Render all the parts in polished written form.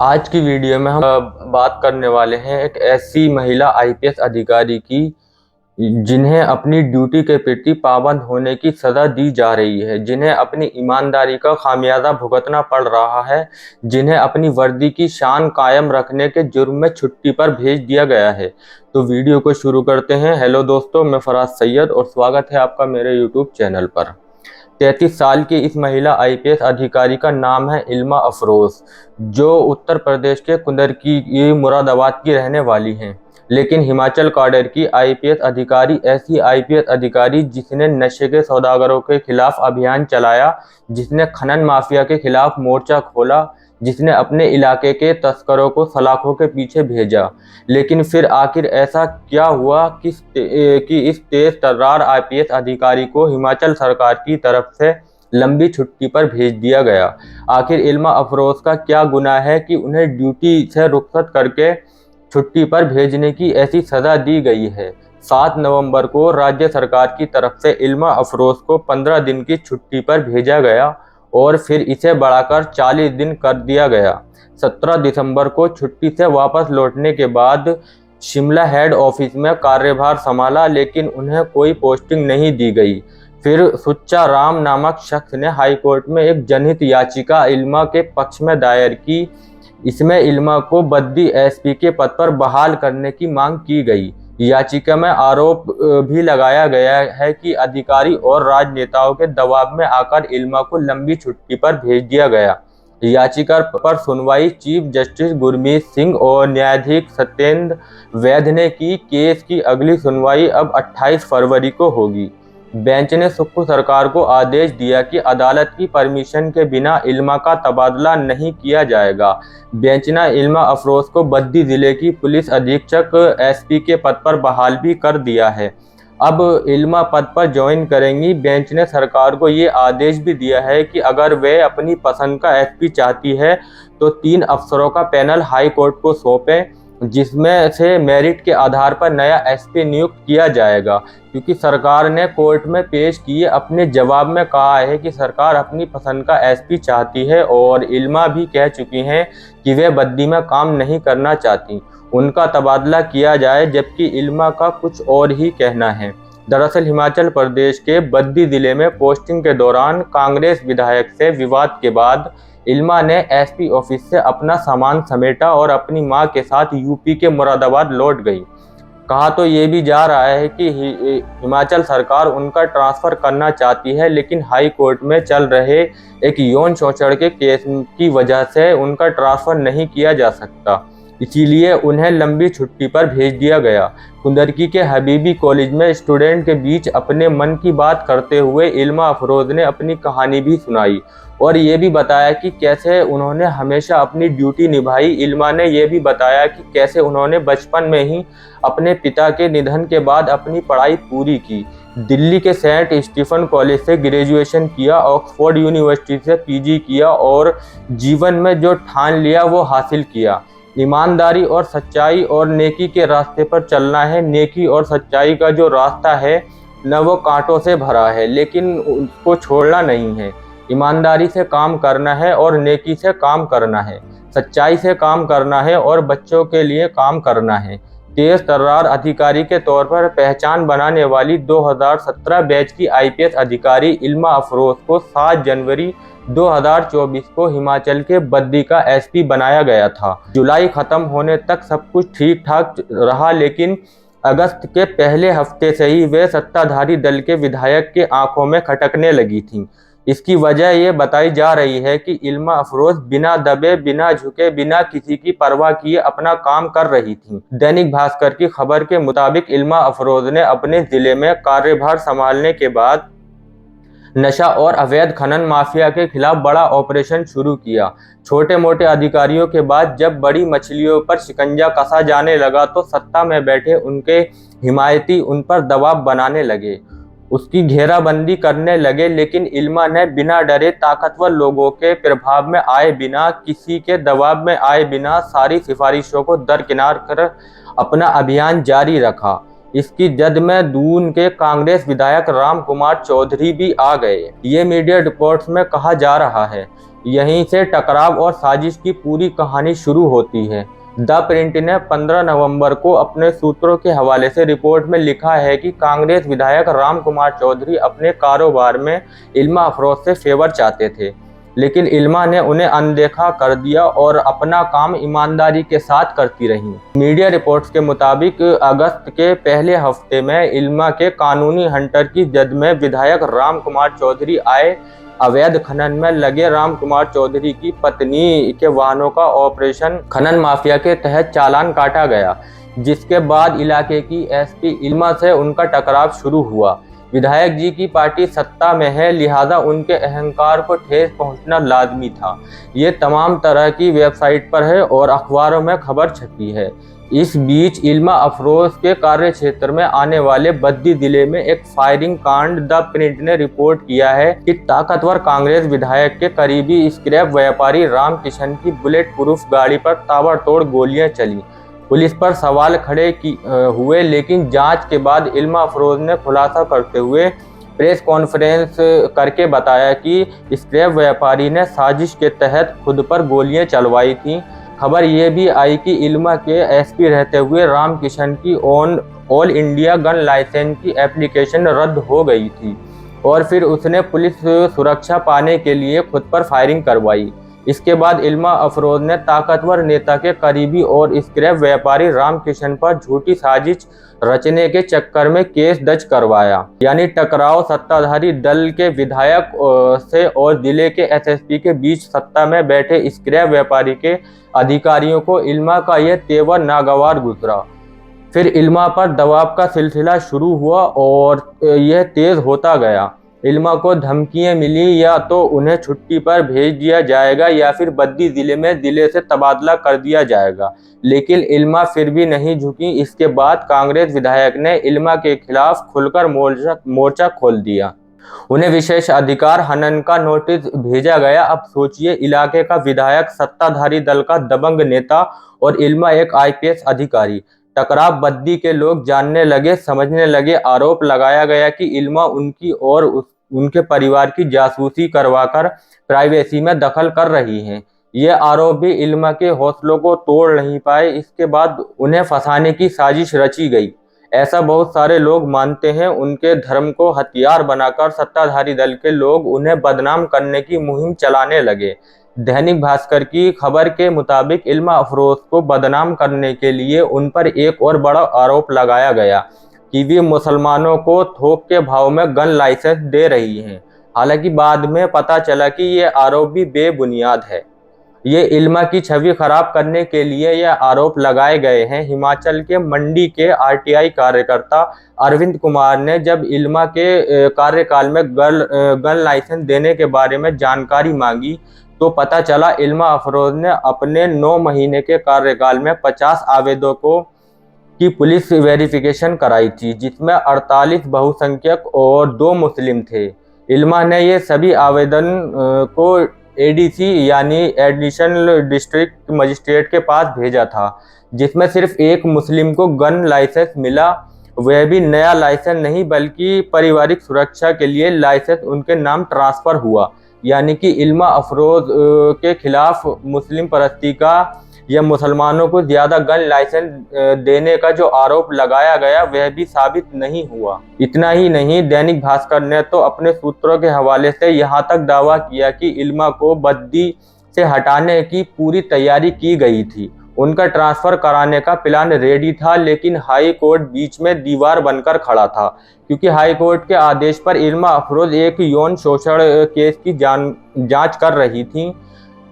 आज की वीडियो में हम बात करने वाले हैं एक ऐसी महिला आईपीएस अधिकारी की जिन्हें अपनी ड्यूटी के प्रति पाबंद होने की सजा दी जा रही है, जिन्हें अपनी ईमानदारी का खामियाजा भुगतना पड़ रहा है, जिन्हें अपनी वर्दी की शान कायम रखने के जुर्म में छुट्टी पर भेज दिया गया है। तो वीडियो को शुरू करते हैं। हेलो दोस्तों, मैं फराज सैयद और स्वागत है आपका मेरे यूट्यूब चैनल पर। 33 साल की इस महिला आईपीएस अधिकारी का नाम है इल्मा अफरोज, जो उत्तर प्रदेश के कुंदरकी मुरादाबाद की रहने वाली हैं। लेकिन हिमाचल काडर की आईपीएस अधिकारी ऐसी आईपीएस अधिकारी जिसने नशे के सौदागरों के खिलाफ अभियान चलाया, जिसने खनन माफिया के खिलाफ मोर्चा खोला, जिसने अपने इलाके के तस्करों को सलाखों के पीछे भेजा। लेकिन फिर आखिर ऐसा क्या हुआ कि इस तेज तर्रार आईपीएस अधिकारी को हिमाचल सरकार की तरफ से लंबी छुट्टी पर भेज दिया गया। आखिर इल्मा अफरोज का क्या गुनाह है कि उन्हें ड्यूटी से रुखसत करके छुट्टी पर भेजने की ऐसी सजा दी गई है। 7 नवंबर को राज्य सरकार की तरफ से इल्मा अफरोज को 15 दिन की छुट्टी पर भेजा गया और फिर इसे बढ़ाकर 40 दिन कर दिया गया। 17 दिसंबर को छुट्टी से वापस लौटने के बाद शिमला हेड ऑफिस में कार्यभार संभाला, लेकिन उन्हें कोई पोस्टिंग नहीं दी गई। फिर सुच्चा राम नामक शख्स ने हाईकोर्ट में एक जनहित याचिका इल्मा के पक्ष में दायर की। इसमें इल्मा को बद्दी एसपी के पद पर बहाल करने की मांग की गई। याचिका में आरोप भी लगाया गया है कि अधिकारी और राजनेताओं के दबाव में आकर इल्मा को लंबी छुट्टी पर भेज दिया गया। याचिका पर सुनवाई चीफ जस्टिस गुरमीत सिंह और न्यायाधीश सत्येंद्र वैध ने की। केस की अगली सुनवाई अब 28 फरवरी को होगी। बेंच ने सुक्खू सरकार को आदेश दिया कि अदालत की परमिशन के बिना इल्मा का तबादला नहीं किया जाएगा। बेंच ने इल्मा अफरोज को बद्दी जिले की पुलिस अधीक्षक एसपी के पद पर बहाल भी कर दिया है। अब इल्मा पद पर ज्वाइन करेंगी। बेंच ने सरकार को ये आदेश भी दिया है कि अगर वे अपनी पसंद का एसपी चाहती है तो 3 अफसरों का पैनल हाई कोर्ट को सौंपें, जिसमें से मेरिट के आधार पर नया एसपी नियुक्त किया जाएगा। क्योंकि सरकार ने कोर्ट में पेश किए अपने जवाब में कहा है कि सरकार अपनी पसंद का एसपी चाहती है और इल्मा भी कह चुकी हैं कि वे बद्दी में काम नहीं करना चाहती, उनका तबादला किया जाए, जबकि इल्मा का कुछ और ही कहना है। दरअसल हिमाचल प्रदेश के बद्दी जिले में पोस्टिंग के दौरान कांग्रेस विधायक से विवाद के बाद इल्मा ने एसपी ऑफिस से अपना सामान समेटा और अपनी मां के साथ यूपी के मुरादाबाद लौट गई। कहा तो ये भी जा रहा है कि हिमाचल सरकार उनका ट्रांसफर करना चाहती है, लेकिन हाई कोर्ट में चल रहे एक यौन शोषण के केस की वजह से उनका ट्रांसफर नहीं किया जा सकता, इसीलिए उन्हें लंबी छुट्टी पर भेज दिया गया। कुंदरकी के हबीबी कॉलेज में स्टूडेंट के बीच अपने मन की बात करते हुए इल्मा अफरोज ने अपनी कहानी भी सुनाई और ये भी बताया कि कैसे उन्होंने हमेशा अपनी ड्यूटी निभाई। इल्मा ने यह भी बताया कि कैसे उन्होंने बचपन में ही अपने पिता के निधन के बाद अपनी पढ़ाई पूरी की। दिल्ली के सेंट स्टीफन कॉलेज से ग्रेजुएशन किया, ऑक्सफोर्ड यूनिवर्सिटी से पीजी किया और जीवन में जो ठान लिया वो हासिल किया। ईमानदारी और सच्चाई और नेकी के रास्ते पर चलना है। नेकी और सच्चाई का जो रास्ता है न वो कांटों से भरा है, लेकिन उसको छोड़ना नहीं है। ईमानदारी से काम करना है और नेकी से काम करना है, सच्चाई से काम करना है और बच्चों के लिए काम करना है। तेज तर्रार अधिकारी के तौर पर पहचान बनाने वाली 2017 बैच की आईपीएस अधिकारी इल्मा अफरोज को 7 जनवरी 2024 को हिमाचल के बद्दी का एसपी बनाया गया था। जुलाई खत्म होने तक सब कुछ ठीक ठाक रहा, लेकिन अगस्त के पहले हफ्ते से ही वे सत्ताधारी दल के विधायक के आंखों में खटकने लगी थीं। इसकी वजह ये बताई जा रही है कि इल्मा अफरोज बिना दबे, बिना झुके, बिना किसी की परवाह किए अपना काम कर रही थीं। दैनिक भास्कर की खबर के मुताबिक इल्मा अफरोज ने अपने जिले में कार्यभार संभालने के बाद नशा और अवैध खनन माफिया के खिलाफ बड़ा ऑपरेशन शुरू किया। छोटे मोटे अधिकारियों के बाद जब बड़ी मछलियों पर शिकंजा कसा जाने लगा तो सत्ता में बैठे उनके हिमायती उन पर दबाव बनाने लगे, उसकी घेराबंदी करने लगे। लेकिन इल्मा ने बिना डरे, ताकतवर लोगों के प्रभाव में आए बिना, किसी के दबाव में आए बिना सारी सिफारिशों को दरकिनार कर अपना अभियान जारी रखा। इसकी जद में दून के कांग्रेस विधायक राम कुमार चौधरी भी आ गए। ये मीडिया रिपोर्ट्स में कहा जा रहा है। यहीं से टकराव और साजिश की पूरी कहानी शुरू होती है। द प्रिंट ने 15 नवंबर को अपने सूत्रों के हवाले से रिपोर्ट में लिखा है कि कांग्रेस विधायक राम कुमार चौधरी अपने कारोबार में इल्मा अफरोज से फेवर चाहते थे, लेकिन इल्मा ने उन्हें अनदेखा कर दिया और अपना काम ईमानदारी के साथ करती रही। मीडिया रिपोर्ट्स के मुताबिक अगस्त के पहले हफ्ते में इल्मा के कानूनी हंटर की जद में विधायक राम कुमार चौधरी आए। अवैध खनन में लगे राम कुमार चौधरी की पत्नी के वाहनों का ऑपरेशन खनन माफिया के तहत चालान काटा गया, जिसके बाद इलाके की एसपी इल्मा से उनका टकराव शुरू हुआ। विधायक जी की पार्टी सत्ता में है, लिहाजा उनके अहंकार को ठेस पहुंचना लाजमी था। ये तमाम तरह की वेबसाइट पर है और अखबारों में खबर छपी है। इस बीच इल्मा अफरोज के कार्य क्षेत्र में आने वाले बद्दी जिले में एक फायरिंग कांड द प्रिंट ने रिपोर्ट किया है कि ताकतवर कांग्रेस विधायक के करीबी स्क्रैप व्यापारी राम किशन की बुलेट प्रूफ गाड़ी पर ताबड़तोड़ गोलियां चली। पुलिस पर सवाल खड़े हुए, लेकिन जांच के बाद इल्मा अफरोज ने खुलासा करते हुए प्रेस कॉन्फ्रेंस करके बताया कि स्क्रैप व्यापारी ने साजिश के तहत खुद पर गोलियां चलवाई थी। खबर ये भी आई कि इल्मा के एसपी रहते हुए राम किशन की ऑल इंडिया गन लाइसेंस की एप्लीकेशन रद्द हो गई थी और फिर उसने पुलिस सुरक्षा पाने के लिए खुद पर फायरिंग करवाई। इसके बाद इल्मा अफरोज ने ताकतवर नेता के करीबी और स्क्रैप व्यापारी राम किशन पर झूठी साजिश रचने के चक्कर में केस दर्ज करवाया। यानी टकराव सत्ताधारी दल के विधायक से और जिले के एसएसपी के बीच सत्ता में बैठे स्क्रैप व्यापारी के अधिकारियों को इल्मा का यह तेवर नागवार गुजरा। फिर इल्मा पर दबाव का सिलसिला शुरू हुआ और यह तेज होता गया। इल्मा को धमकियां मिली, या तो उन्हें छुट्टी पर भेज दिया जाएगा या फिर बद्दी जिले में जिले से तबादला कर दिया जाएगा, लेकिन इल्मा फिर भी नहीं झुकी। इसके बाद कांग्रेस विधायक ने इल्मा के खिलाफ खुलकर मोर्चा खोल दिया। उन्हें विशेष अधिकार हनन का नोटिस भेजा गया। अब सोचिए, इलाके का विधायक, सत्ताधारी दल का दबंग नेता और इल्मा एक आईपीएस अधिकारी। टकराव बद्दी के लोग जानने लगे, समझने लगे। आरोप लगाया गया कि इल्मा उनकी और उनके परिवार की जासूसी करवाकर प्राइवेसी में दखल कर रही हैं। ये आरोप भी इल्मा के हौसलों को तोड़ नहीं पाए। इसके बाद उन्हें फंसाने की साजिश रची गई, ऐसा बहुत सारे लोग मानते हैं। उनके धर्म को हथियार बनाकर सत्ताधारी दल के लोग उन्हें बदनाम करने की मुहिम चलाने लगे। दैनिक भास्कर की खबर के मुताबिक इल्मा अफरोज को बदनाम करने के लिए उन पर एक और बड़ा आरोप लगाया गया कि वे मुसलमानों को थोक के भाव में गन लाइसेंस दे रही हैं। हालांकि बाद में पता चला कि ये आरोप भी बेबुनियाद है। ये इल्मा की छवि खराब करने के लिए यह आरोप लगाए गए हैं। हिमाचल के मंडी के आरटीआई कार्यकर्ता अरविंद कुमार ने जब इल्मा के कार्यकाल में गन लाइसेंस देने के बारे में जानकारी मांगी तो पता चला इल्मा अफरोज ने अपने 9 महीने के कार्यकाल में 50 आवेदकों की पुलिस वेरिफिकेशन कराई थी, जिसमें 48 बहुसंख्यक और 2 मुस्लिम थे। इल्मा ने ये सभी आवेदन को एडीसी यानी एडिशनल डिस्ट्रिक्ट मजिस्ट्रेट के पास भेजा था, जिसमें सिर्फ एक मुस्लिम को गन लाइसेंस मिला। वह भी नया लाइसेंस नहीं, बल्कि पारिवारिक सुरक्षा के लिए लाइसेंस उनके नाम ट्रांसफर हुआ। यानी कि इल्मा अफरोज के खिलाफ मुस्लिम परस्ती का या मुसलमानों को ज्यादा गन लाइसेंस देने का जो आरोप लगाया गया वह भी साबित नहीं हुआ। इतना ही नहीं, दैनिक भास्कर ने तो अपने सूत्रों के हवाले से यहाँ तक दावा किया कि इल्मा को बद्दी से हटाने की पूरी तैयारी की गई थी। उनका ट्रांसफर कराने का प्लान रेडी था, लेकिन हाई कोर्ट बीच में दीवार बनकर खड़ा था, क्योंकि हाई कोर्ट के आदेश पर इल्मा अफरोज एक यौन शोषण केस की जांच कर रही थी,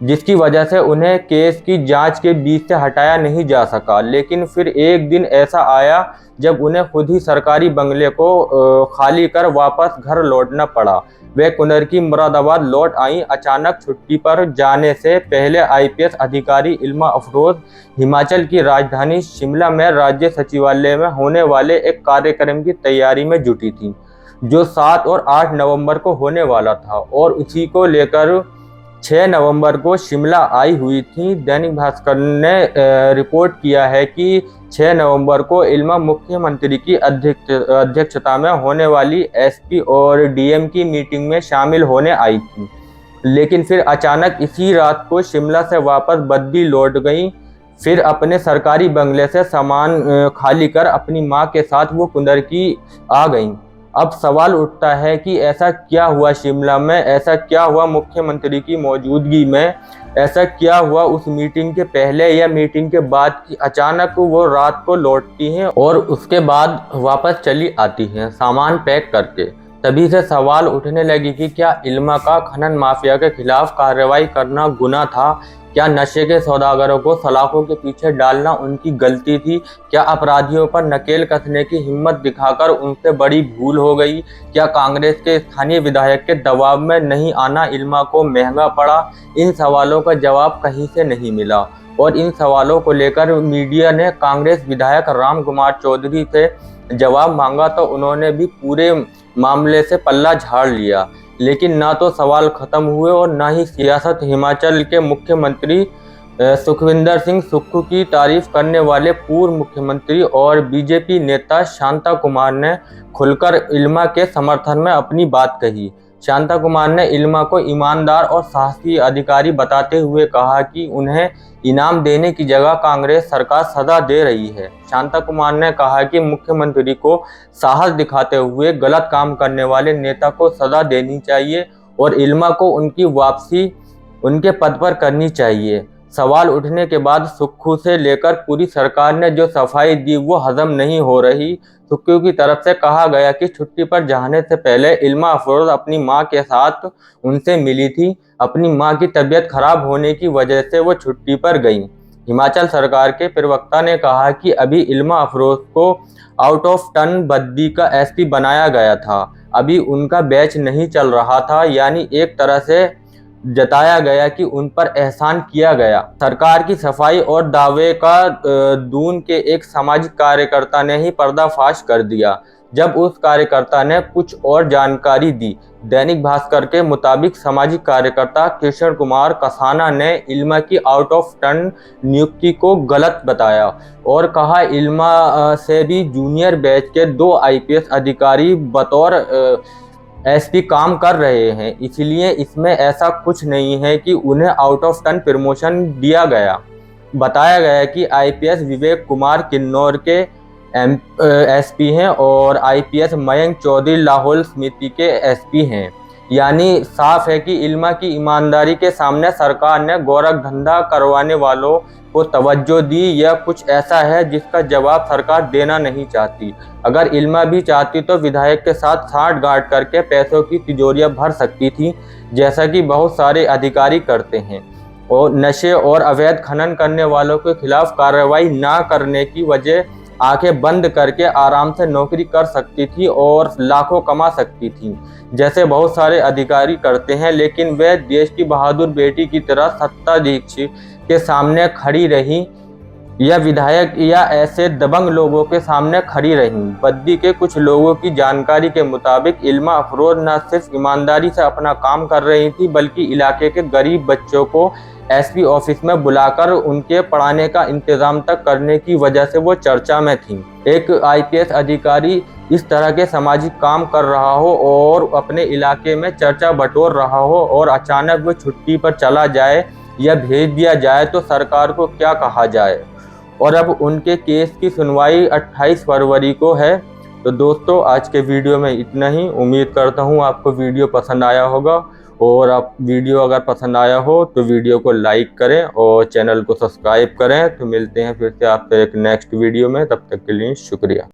जिसकी वजह से उन्हें केस की जांच के बीच से हटाया नहीं जा सका। लेकिन फिर एक दिन ऐसा आया जब उन्हें खुद ही सरकारी बंगले को खाली कर वापस घर लौटना पड़ा। वे कुनर की मुरादाबाद लौट आई। अचानक छुट्टी पर जाने से पहले आईपीएस अधिकारी इल्मा अफरोज हिमाचल की राजधानी शिमला में राज्य सचिवालय में होने वाले एक कार्यक्रम की तैयारी में जुटी थी, जो 7 और 8 नवंबर को होने वाला था, और उसी को लेकर 6 नवंबर को शिमला आई हुई थी। दैनिक भास्कर ने रिपोर्ट किया है कि 6 नवंबर को इल्मा मुख्यमंत्री की अध्यक्षता में होने वाली एसपी और डीएम की मीटिंग में शामिल होने आई थी। लेकिन फिर अचानक इसी रात को शिमला से वापस बद्दी लौट गईं। फिर अपने सरकारी बंगले से सामान खाली कर अपनी मां के साथ वो कुंदरकी आ गईं। अब सवाल उठता है कि ऐसा क्या हुआ शिमला में, ऐसा क्या हुआ मुख्यमंत्री की मौजूदगी में, ऐसा क्या हुआ उस मीटिंग के पहले या मीटिंग के बाद कि अचानक वो रात को लौटती हैं और उसके बाद वापस चली आती हैं सामान पैक करके। तभी से सवाल उठने लगे कि क्या इल्मा का खनन माफिया के खिलाफ कार्रवाई करना गुनाह था? क्या नशे के सौदागरों को सलाखों के पीछे डालना उनकी गलती थी? क्या अपराधियों पर नकेल कसने की हिम्मत दिखाकर उनसे बड़ी भूल हो गई? क्या कांग्रेस के स्थानीय विधायक के दबाव में नहीं आना इल्मा को महंगा पड़ा? इन सवालों का जवाब कहीं से नहीं मिला और इन सवालों को लेकर मीडिया ने कांग्रेस विधायक राम कुमार चौधरी से जवाब मांगा तो उन्होंने भी पूरे मामले से पल्ला झाड़ लिया। लेकिन ना तो सवाल खत्म हुए और ना ही सियासत। हिमाचल के मुख्यमंत्री सुखविंदर सिंह सुक्खू की तारीफ करने वाले पूर्व मुख्यमंत्री और बीजेपी नेता शांता कुमार ने खुलकर इल्मा के समर्थन में अपनी बात कही। शांता कुमार ने इल्मा को ईमानदार और साहसी अधिकारी बताते हुए कहा कि उन्हें इनाम देने की जगह कांग्रेस सरकार सजा दे रही है। शांता कुमार ने कहा कि मुख्यमंत्री को साहस दिखाते हुए गलत काम करने वाले नेता को सजा देनी चाहिए और इल्मा को उनकी वापसी उनके पद पर करनी चाहिए। सवाल उठने के बाद सुक्खू से लेकर पूरी सरकार ने जो सफाई दी वो हजम नहीं हो रही। सुक्खू की तरफ से कहा गया कि छुट्टी पर जाने से पहले इल्मा अफरोज अपनी मां के साथ उनसे मिली थी। अपनी मां की तबीयत खराब होने की वजह से वो छुट्टी पर गईं। हिमाचल सरकार के प्रवक्ता ने कहा कि अभी इल्मा अफरोज को आउट ऑफ टर्न बद्दी का एसपी बनाया गया था। अभी उनका बैच नहीं चल रहा था, यानी एक तरह से जताया गया कि उन पर एहसान किया गया। सरकार की सफाई और दावे का दून के एक सामाजिक कार्यकर्ता ने ही पर्दाफाश कर दिया जब उस कार्यकर्ता ने कुछ और जानकारी दी। दैनिक भास्कर के मुताबिक सामाजिक कार्यकर्ता कृष्ण कुमार कसाना ने इल्मा की आउट ऑफ टर्न नियुक्ति को गलत बताया और कहा इल्मा से भी जूनियर बैच के 2 आईपीएस अधिकारी बतौर एसपी काम कर रहे हैं, इसलिए इसमें ऐसा कुछ नहीं है कि उन्हें आउट ऑफ टर्न प्रमोशन दिया गया। बताया गया कि आईपीएस विवेक कुमार किन्नौर के एसपी हैं और आईपीएस मयंक चौधरी लाहौल स्पीति के एसपी हैं। यानी साफ है कि इल्मा की ईमानदारी के सामने सरकार ने गोरख धंधा करवाने वालों को तवज्जो दी या कुछ ऐसा है जिसका जवाब सरकार देना नहीं चाहती। अगर इल्मा भी चाहती तो विधायक के साथ साठ-गांठ करके पैसों की तिजोरियां भर सकती थी, जैसा कि बहुत सारे अधिकारी करते हैं, और नशे और अवैध खनन करने वालों के खिलाफ कार्रवाई ना करने की वजह आंखें बंद करके आराम से नौकरी कर सकती थी और लाखों कमा सकती थी, जैसे बहुत सारे अधिकारी करते हैं। लेकिन वे देश की बहादुर बेटी की तरह सत्ताधीश के सामने खड़ी रही या विधायक या ऐसे दबंग लोगों के सामने खड़ी रही। बद्दी के कुछ लोगों की जानकारी के मुताबिक इल्मा अफरोज न सिर्फ ईमानदारी से अपना काम कर रही थी, बल्कि इलाके के गरीब बच्चों को एसपी ऑफिस में बुलाकर उनके पढ़ाने का इंतजाम तक करने की वजह से वो चर्चा में थी। एक आईपीएस अधिकारी इस तरह के सामाजिक काम कर रहा हो और अपने इलाके में चर्चा बटोर रहा हो और अचानक वो छुट्टी पर चला जाए या भेज दिया जाए तो सरकार को क्या कहा जाए। और अब उनके केस की सुनवाई 28 फरवरी को है। तो दोस्तों, आज के वीडियो में इतना ही। उम्मीद करता हूँ आपको वीडियो पसंद आया होगा, और आप वीडियो अगर पसंद आया हो तो वीडियो को लाइक करें और चैनल को सब्सक्राइब करें। तो मिलते हैं फिर से आपसे एक नेक्स्ट वीडियो में, तब तक के लिए शुक्रिया।